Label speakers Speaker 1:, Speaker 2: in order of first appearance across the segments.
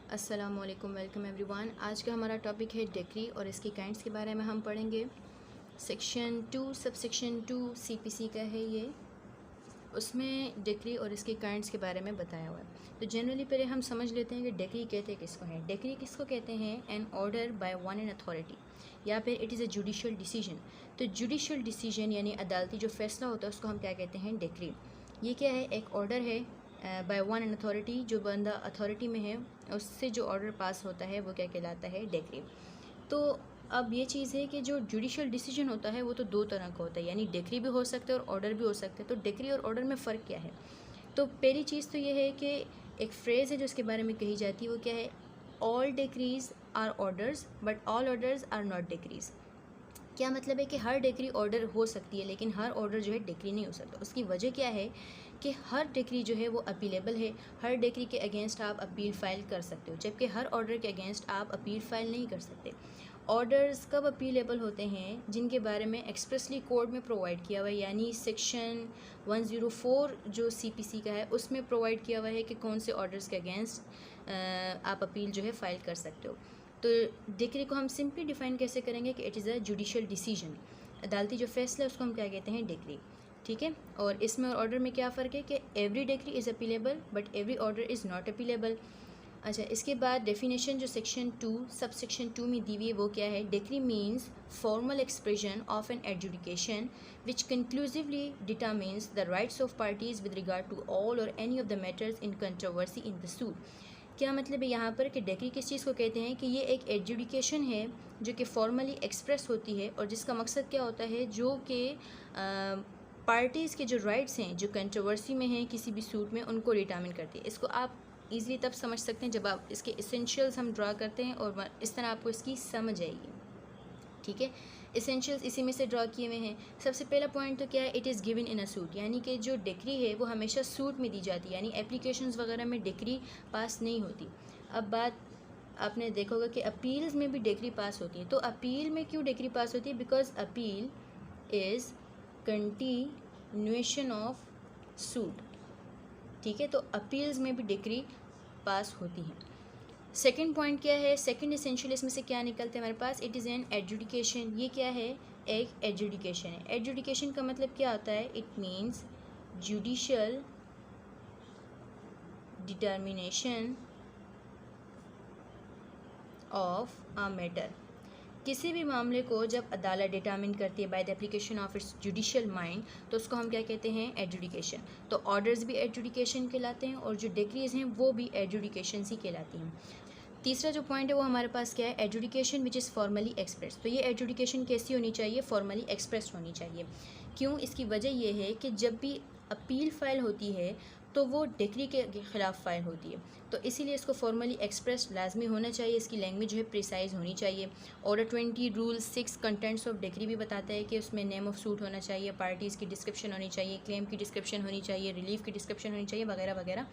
Speaker 1: अस्सलामुअलैकुम, welcome everyone. आज का हमारा टॉपिक है डिक्री और इसकी काइंड्स के बारे में हम पढ़ेंगे। सेक्शन 2 सब सेक्शन 2 सीपीसी का है ये। उसमें डिक्री और इसके काइंड्स के बारे में बताया हुआ है। तो जनरली पहले हम समझ लेते हैं कि डिक्री कहते हैं किसको हैं। डिक्री किसको कहते हैं? An order by one an authority, या फिर it is a judicial decision. तो जुडिशियल डिसीजन यानी अदालती जो फैसला होता है उसको हम क्या कहते हैं? डिक्री। ये क्या है? एक ऑर्डर है बाय वन एन अथॉरिटी, जो बंदा अथॉरिटी में है उससे जो ऑर्डर पास होता है वो क्या कहलाता है? डिक्री। तो अब ये चीज़ है कि जो जुडिशियल डिसीजन होता है वो तो दो तरह का होता है, यानी डिक्री भी हो सकता है और ऑर्डर भी हो सकता है। तो डिक्री और ऑर्डर में फ़र्क क्या है? तो पहली चीज़ तो ये है कि एक फ्रेज़ है जो इसके बारे में कही जाती है, वो क्या है? All decrees are orders but all orders are not decrees. क्या मतलब है कि हर डिक्री ऑर्डर हो सकती है लेकिन हर ऑर्डर जो है डिक्री नहीं हो सकता। उसकी वजह क्या है कि हर डिक्री जो है वो अपीलेबल है। हर डिक्री के अगेंस्ट आप अपील फ़ाइल कर सकते हो, जबकि हर ऑर्डर के अगेंस्ट आप अपील फ़ाइल नहीं कर सकते। ऑर्डर्स कब अपीलेबल होते हैं? जिनके बारे में एक्सप्रेसली कोड में प्रोवाइड किया हुआ है, यानी सेक्शन 104 जो सीपीसी का है उसमें प्रोवाइड किया हुआ है कि कौन से ऑर्डर्स के अगेंस्ट आप अपील जो है फ़ाइल कर सकते हो। तो डिक्री को हम सिंपली डिफाइन कैसे करेंगे कि it is a judicial decision. अदालती जो फैसला है उसको हम क्या कहते हैं? डिक्री। ठीक है। और इसमें और ऑर्डर में क्या फ़र्क है कि every decree is appealable but every order is not appealable. अच्छा, इसके बाद डेफिनेशन जो सेक्शन 2 सब सेक्शन 2 में दी हुई है वो क्या है? Decree means formal expression of an adjudication which conclusively determines the rights of parties with regard to all or any of the matters in controversy in the suit. क्या मतलब है यहाँ पर कि डिक्री किस चीज़ को कहते हैं? कि ये एक एडजुडिकेशन है जो कि फॉर्मली एक्सप्रेस होती है और जिसका मकसद क्या होता है? जो कि पार्टीज़ के जो राइट्स हैं जो कंट्रोवर्सी में हैं किसी भी सूट में, उनको डिटरमिन करती है। इसको आप ईज़िली तब समझ सकते हैं जब आप इसके इसेंशियल्स हम ड्रा करते हैं और इस तरह आपको इसकी समझ आएगी। ठीक है। इसेंशियल्स इसी में से ड्रा किए हुए हैं। सबसे पहला पॉइंट तो क्या है? It is given in a suit, यानी कि जो डिक्री है वो हमेशा सूट में दी जाती है, यानी एप्लीकेशंस वगैरह में डिक्री पास नहीं होती। अब बात आपने देखा होगा कि अपील्स में भी डिक्री पास होती है। तो अपील में क्यों डिक्री पास होती है? Because appeal is continuation of suit. ठीक है। तो अपील्स में भी डिक्री पास होती है। सेकंड पॉइंट क्या है? सेकंड एसेंशियल इसमें से क्या निकलते हैं हमारे पास? It is an adjudication. ये क्या है? एक एडजुडिकेशन है। एडजुडिकेशन का मतलब क्या होता है? It means judicial determination of a matter. किसी भी मामले को जब अदालत डिटर्मिन करती है by the application of its judicial mind, तो उसको हम क्या कहते हैं? एडजुडिकेशन। तो ऑर्डर्स भी एडजुडिकेशन कहलाते हैं और जो डिक्रीज़ हैं वो भी एडजुडिकेशन ही कहलाती हैं। तीसरा जो पॉइंट है वो हमारे पास क्या है? Adjudication which is formally express. तो ये एडजुडिकेशन कैसी होनी चाहिए? फॉर्मली एक्सप्रेस होनी चाहिए। क्यों? इसकी वजह ये है कि जब भी अपील फ़ाइल होती है तो वो डिक्री के ख़िलाफ़ फ़ाइल होती है, तो इसीलिए इसको फॉर्मली एक्सप्रेस लाजमी होना चाहिए। इसकी लैंग्वेज जो है प्रिसाइज होनी चाहिए। Order 20 rule 6 contents of decree भी बताता है कि उसमें नेम ऑफ सूट होना चाहिए, पार्टीज़ की डिस्क्रिप्शन होनी चाहिए, क्लेम की डिस्क्रिप्शन होनी चाहिए, रिलीफ की डिस्क्रिप्शन होनी चाहिए, वगैरह वगैरह।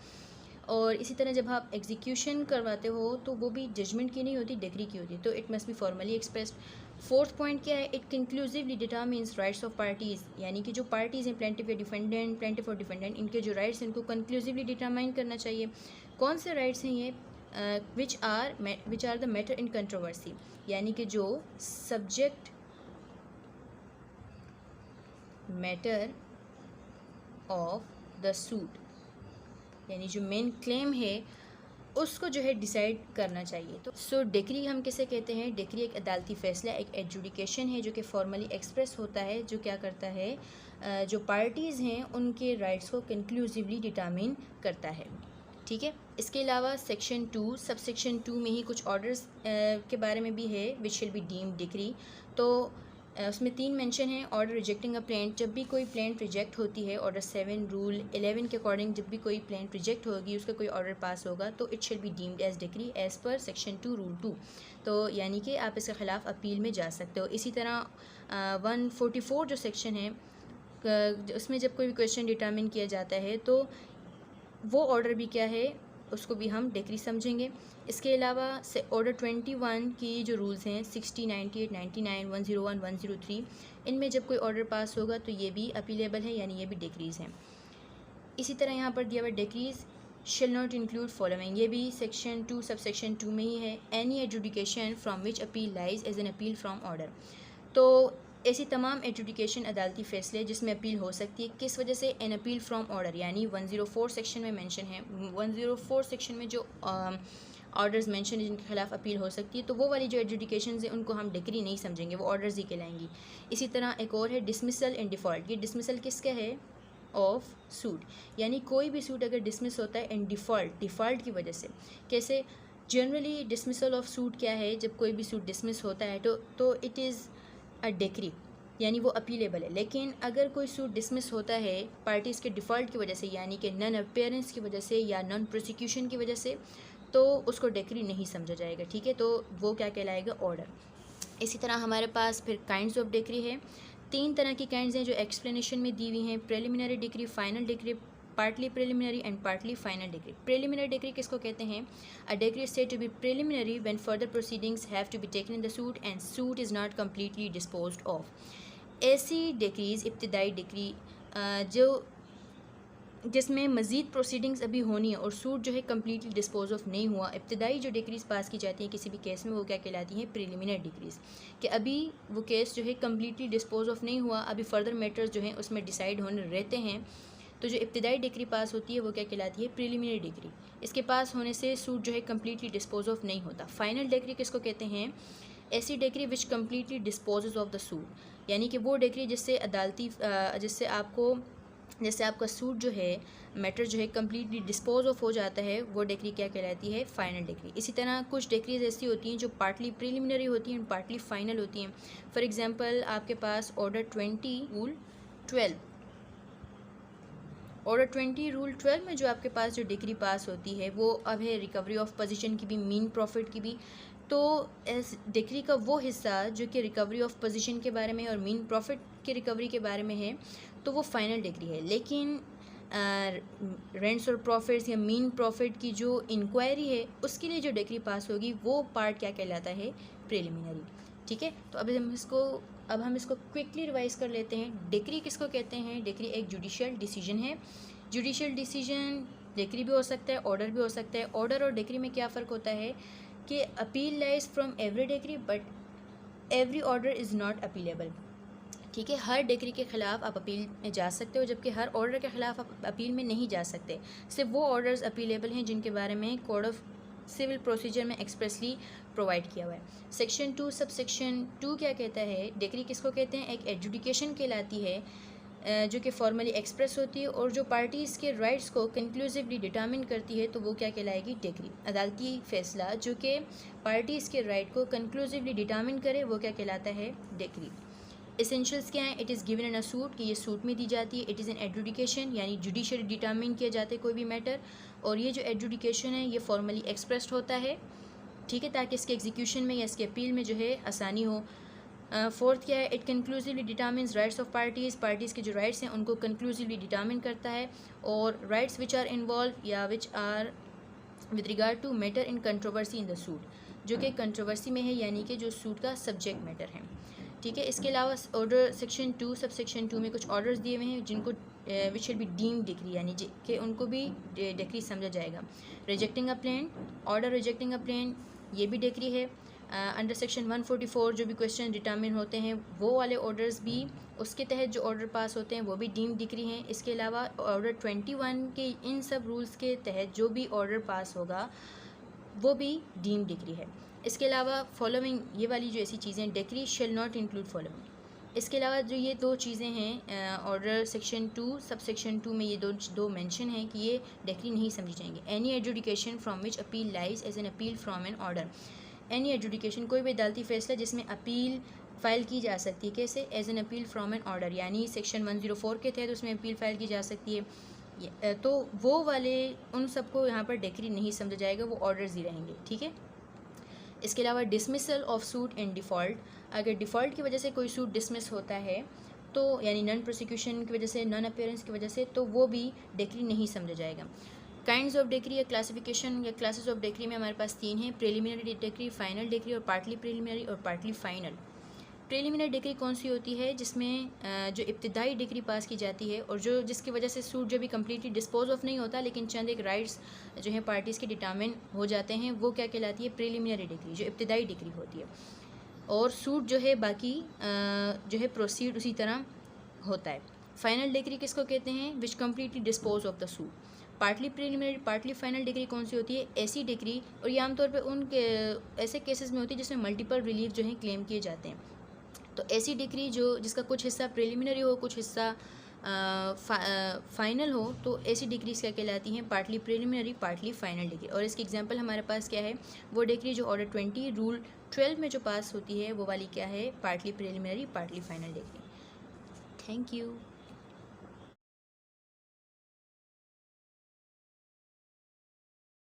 Speaker 1: और इसी तरह जब आप एग्जीक्यूशन करवाते हो तो वो भी जजमेंट की नहीं होती, डिक्री की होती है, तो it must be formally expressed. Fourth point क्या है? It conclusively determines rights of parties, यानी कि जो पार्टीज़ हैं, प्लेंटिफ या डिफेंडेंट, प्लेंटिफ और डिफेंडेंट, इनके जो राइट्स हैं इनको कंक्लूसिवली डिटरमाइन करना चाहिए। कौन से राइट्स हैं ये? Which are the matter in controversy, यानी कि जो subject matter of the suit, यानी जो मेन क्लेम है उसको जो है डिसाइड करना चाहिए। तो डिक्री हम किसे कहते हैं? डिक्री एक अदालती फ़ैसला, एक एडजुडिकेशन है जो कि फॉर्मली एक्सप्रेस होता है, जो क्या करता है? जो पार्टीज़ हैं उनके राइट्स को कंक्लूसिवली डिटरमिन करता है। ठीक है। इसके अलावा सेक्शन 2 सब सेक्शन 2 में ही कुछ ऑर्डर्स के बारे में भी है विच शिल बी डीम्ड डिक्री। तो उसमें 3 मेंशन है। ऑर्डर रिजेक्टिंग अ प्लेंट, जब भी कोई प्लेंट रिजेक्ट होती है, ऑर्डर 7 रूल 11 के अकॉर्डिंग जब भी कोई प्लेंट रिजेक्ट होगी, उसका कोई ऑर्डर पास होगा तो it shall be deemed as decree as per section 2 rule 2। तो यानी कि आप इसके ख़िलाफ़ अपील में जा सकते हो। इसी तरह 144 जो सेक्शन है उसमें जब कोई भी क्वेश्चन डिटर्मिन किया जाता है तो वो ऑर्डर भी क्या है? उसको भी हम डिक्री समझेंगे। इसके अलावा से ऑर्डर 21 की जो रूल्स हैं 60, 98, 99, 101, 103, इनमें जब कोई ऑर्डर पास होगा तो ये भी अपीलेबल है, यानी ये भी डिक्रीज़ हैं। इसी तरह यहाँ पर दिया हुआ decrees shall not include following, ये भी सेक्शन 2 सबसेक्शन 2 में ही है। Any adjudication from which appeal lies as an appeal from order, तो ऐसी तमाम एडजुडिकेशन अदालती फ़ैसले जिसमें अपील हो सकती है, किस वजह से? एन अपील फ्रॉम ऑर्डर, यानी 104 सेक्शन में मेंशन है, 104 सेक्शन में जो ऑर्डर्स मेंशन है जिनके खिलाफ अपील हो सकती है, तो वो वाली जो एडजुडिकेशन है उनको हम डिक्री नहीं समझेंगे, वो ऑर्डर्स ही कहलाएंगी। इसी तरह एक और है डिसमिसल इन डिफ़ॉल्ट, ये डिसमिसल किसका है? ऑफ सूट, यानी कोई भी सूट अगर डिसमिस होता है इन डिफ़ॉल्ट की वजह से। कैसे? जनरली डिसमिसल ऑफ सूट क्या है? जब कोई भी सूट डिसमिस होता है तो इट इज़ अ डिक्री, यानी वो अपीलेबल है। लेकिन अगर कोई सूट डिसमिस होता है पार्टीज़ के डिफ़ॉल्ट की वजह से, यानी कि नन अपेयरेंस की वजह से या नॉन प्रोसिक्यूशन की वजह से, तो उसको डिक्री नहीं समझा जाएगा, ठीक है? तो वो क्या कहलाएगा? ऑर्डर। इसी तरह हमारे पास फिर काइंड्स ऑफ डिक्री है। 3 तरह की काइंड्स हैं जो एक्सप्लेनेशन में दी हुई हैं, preliminary decree, final decree, partly preliminary and partly final decree. Preliminary decree किसको कहते हैं? A decree said to be preliminary when further proceedings have to be taken in the suit and suit is not completely disposed of. ऐसी decrees इब्तिदाई decree जो जिसमें मज़ीद proceedings अभी होनी है और सूट जो है कम्प्लीटली डिस्पोज ऑफ नहीं हुआ, इब्तिदाई जो डिक्रीज़ पास की जाती हैं किसी भी केस में, वो क्या कहलाती हैं? प्रिलिमिनरी डिक्रीज़, कि अभी वो केस जो है कम्प्लीटली डिस्पोज ऑफ नहीं हुआ, अभी फर्दर मैटर्स जो हैं उसमें डिसाइड होने रहते हैं। तो जो इब्तिदाई डिक्री पास होती है वो क्या कहलाती है? Preliminary decree. इसके पास होने से सूट जो है कम्प्लीटली डिस्पोज ऑफ नहीं होता। फाइनल डिक्री किसको कहते हैं? ऐसी decree which completely disposes of the suit, यानी कि वो डिक्री जिससे अदालती जैसे आपका सूट जो है, मैटर जो है कम्प्लीटली डिस्पोज ऑफ हो जाता है, वो डिक्री क्या कहलाती है? Final decree. इसी तरह कुछ डिक्रीज ऐसी होती हैं जो पार्टली प्रिलिमिनरी होती हैं, पार्टली फाइनल होती हैं। फॉर एग्जांपल आपके पास ऑर्डर 20 रूल 12, ऑर्डर 20 रूल 12 में जो आपके पास जो डिक्री पास होती है वो अब है रिकवरी ऑफ पोजीशन की भी, मीन प्रॉफिट की भी। तो इस डिक्री का वो हिस्सा जो कि रिकवरी ऑफ पोजीशन के बारे में और मीन प्रॉफिट की रिकवरी के बारे में है, तो वो फाइनल डिक्री है। लेकिन रेंट्स और प्रॉफिट्स या मीन प्रॉफिट की जो इंक्वायरी है उसके लिए जो डिक्री पास होगी वो पार्ट क्या कहलाता है? प्रिलिमिनरी, ठीक है? तो अब हम इसको क्विकली रिवाइज कर लेते हैं। डिक्री किसको कहते हैं? डिक्री एक जुडिशियल डिसीजन है। जुडिशियल डिसीजन डिक्री भी हो सकता है, ऑर्डर भी हो सकता है। ऑर्डर और डिक्री में क्या फ़र्क होता है कि appeal lies from every decree but every order is not appealable, ठीक है? हर डिक्री के ख़िलाफ़ आप अपील में जा सकते हो, जबकि हर ऑर्डर के ख़िलाफ़ आप अपील में नहीं जा सकते। सिर्फ वो ऑर्डर्स अपीलेबल हैं जिनके बारे में कोड ऑफ सिविल प्रोसीजर में एक्सप्रेसली प्रोवाइड किया हुआ है। सेक्शन 2 सब सेक्शन 2 क्या कहता है? डिक्री किसको कहते हैं? एक एडजुडिकेशन कहलाती है जो कि फॉर्मली एक्सप्रेस होती है और जो पार्टीज़ के राइट्स को कंक्लूसिवली डिटर्मिन करती है, तो वो क्या कहलाएगी? डिक्री। अदालती फ़ैसला जो कि पार्टीज़ के राइट को कंक्लूसिवली डिटर्मिन करे, वो क्या कहलाता है? डिक्री। एसेंशियल्स क्या हैं? It is given in a suit, कि ये सूट में दी जाती है। इट इज़ एन एडजुडिकेशन, यानी जुडिशली डिटर्मिन किया जाता है कोई भी मैटर, और ये जो एडजुडिकेशन है ये फॉर्मली एक्सप्रेस्ड होता है, ठीक है, ताकि इसके एग्जीक्यूशन में या इसके अपील में जो है आसानी हो। फोर्थ क्या है? It conclusively determines rights of parties के जो राइट्स हैं उनको कंक्लूसिवली डिटर्मिन करता है, और राइट्स विच आर इन्वॉल्व या which are with regard to matter in controversy in the suit, जो कि कंट्रोवर्सी में है, यानी कि जो सूट का सब्जेक्ट मैटर है, ठीक है? इसके अलावा ऑर्डर सेक्शन 2 सब सेक्शन 2 में कुछ ऑर्डर्स दिए हुए हैं जिनको which should be deem decree, यानी कि उनको भी डिक्री समझा जाएगा। Rejecting a plan, order rejecting a plan, ये भी डिक्री है। अंडर सेक्शन 144 जो भी क्वेश्चन डिटर्मिन होते हैं वो वाले ऑर्डर्स भी, उसके तहत जो ऑर्डर पास होते हैं वो भी डीम डिक्री हैं। इसके अलावा ऑर्डर 21 के इन सब रूल्स के तहत जो भी ऑर्डर पास होगा वो भी डीम डिक्री है। इसके अलावा फॉलोइंग, ये वाली जो ऐसी चीज़ें, decree shell not include following. इसके अलावा जो ये दो चीज़ें हैं ऑर्डर सेक्शन 2 सब सेक्शन 2 में ये दो मेंशन हैं कि ये डिक्री नहीं समझी जाएंगे। Any adjudication from which appeal lies as an appeal from an order, any adjudication कोई भी अदालती फैसला जिसमें अपील फ़ाइल की जा सकती है, कैसे? As an appeal from an order, यानी सेक्शन 104 के तहत उसमें अपील फ़ाइल की जा सकती है, तो वो वाले उन सबको यहाँ पर डिक्री नहीं समझा जाएगा, वो ऑर्डर्स ही रहेंगे, ठीक है? इसके अलावा dismissal of suit in default, अगर डिफ़ॉल्ट की वजह से कोई सूट डिसमिस होता है तो यानी नॉन प्रोसिक्यूशन की वजह से, नॉन अपीयरेंस की वजह से, तो वो भी डिक्री नहीं समझा जाएगा। काइंड्स ऑफ डिक्री या क्लासिफिकेशन या क्लासेस ऑफ डिक्री में हमारे पास 3 हैं, प्रिलिमिनरी डिक्री, फाइनल डिक्री और पार्टली प्रिलिमिनरी और पार्टली फाइनल। प्रीलिमिनरी डिग्री कौन सी होती है, जिसमें जो इब्तिदाई डिग्री पास की जाती है और जो जिसकी वजह से सूट जो भी कम्प्लीटली डिस्पोज ऑफ नहीं होता, लेकिन चंद एक राइट्स जो हैं पार्टीज़ के डिटरमिन हो जाते हैं, वो क्या कहलाती है, प्रीलिमिनरी डिग्री, जो इब्तिदाई डिग्री होती है। और सूट जो है बाकी जो है प्रोसीड उसी तरह होता है। फाइनल डिग्री किसको कहते हैं, विच completely dispose of the suit. Partly preliminary partly final decree कौन सी होती है, ऐसी डिग्री, और ये आमतौर पे उन ऐसे केसेस में होती है जिसमें मल्टीपल रिलीफ जो है क्लेम किए जाते हैं। तो ऐसी डिग्री जो जिसका कुछ हिस्सा प्रीलिमिनरी हो, कुछ हिस्सा फाइनल हो, तो ऐसी डिग्रीज क्या कहलाती हैं, partly preliminary partly final decree. और इसकी एग्जांपल हमारे पास क्या है, वो डिग्री जो ऑर्डर 20 रूल 12 में जो पास होती है, वो वाली क्या है, partly preliminary partly final decree. Thank you.